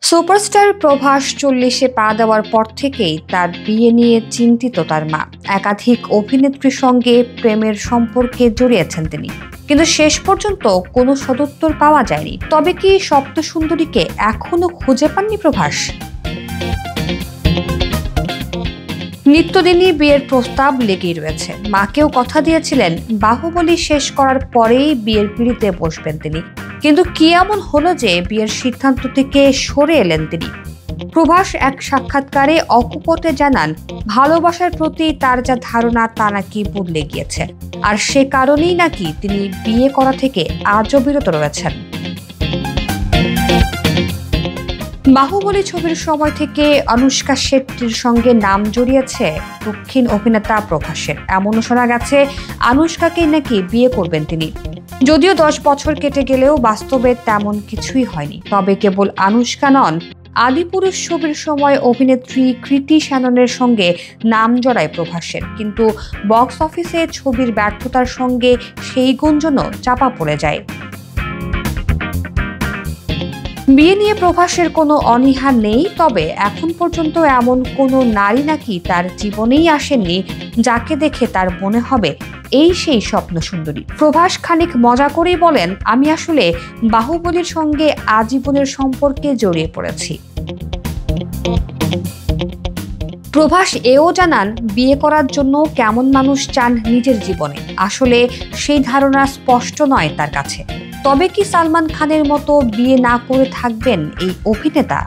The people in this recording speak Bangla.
সুপারস্টার প্রভাস 40-এ পা দেওয়ার পর থেকেই তার বিয়ে নিয়ে চিন্তিত তার মা। একাধিক অভিনেত্রীর সঙ্গে প্রেমের সম্পর্কে জড়িয়েছেন তিনি, কিন্তু শেষ পর্যন্ত কোনো সদুত্তর পাওয়া যায়নি। তবে কি সপ্তসুন্দরীকে এখনো খুঁজে পাননি প্রভাস? নিত্যদিনই বিয়ের প্রস্তাব লেগেই রয়েছে। মাকেও কথা দিয়েছিলেন বাহুবলী শেষ করার পরেই বিয়ের পিঁড়িতে বসবেন তিনি, কিন্তু কি এমন হলো যে বিয়ের সিদ্ধান্ত থেকে সরে এলেন তিনি? প্রভাস এক সাক্ষাৎকারে অকপটে জানান, ভালোবাসার প্রতি তার যা ধারণা তা নাকি বদলে গিয়েছে, আর সে কারণেই নাকি তিনি বিয়ে করা থেকে আজও বিরত রয়েছেন। বাহুবলী ছবির সময় থেকে অনুষ্কা শেট্টির সঙ্গে নাম জড়িয়েছে দক্ষিণ অভিনেতা প্রভাসের। এমনও শোনা গেছে অনুষ্কাকেই নাকি বিয়ে করবেন তিনি। যদিও 10 বছর কেটে গেলেও বাস্তবে তেমন কিছুই হয়নি। তবে কেবল অনুষ্কা নন, আদিপুরুষ ছবির সময় অভিনেত্রী কৃতি শ্যাননের সঙ্গে নাম জড়ায় প্রভাসের, কিন্তু বক্স অফিসে ছবির ব্যর্থতার সঙ্গে সেই গুঞ্জনও চাপা পড়ে যায়। বিয়ে নিয়ে প্রভাসের কোনো অনীহা নেই, তবে এখন পর্যন্ত এমন কোনো নারী নাকি তার জীবনেই আসেননি যাকে দেখে তার মনে হবে এই সেই স্বপ্ন সুন্দরী। প্রভাস খানিক মজা করেই বলেন, আমি আসলে বাহুবলীর সঙ্গে আজীবনের সম্পর্কে জড়িয়ে পড়েছি। প্রভাস এও জানান, বিয়ে করার জন্য কেমন মানুষ চান নিজের জীবনে, আসলে সেই ধারণা স্পষ্ট নয় তার কাছে। তবে কি সালমান খানের মতো বিয়ে না করে থাকবেন এই অভিনেতা?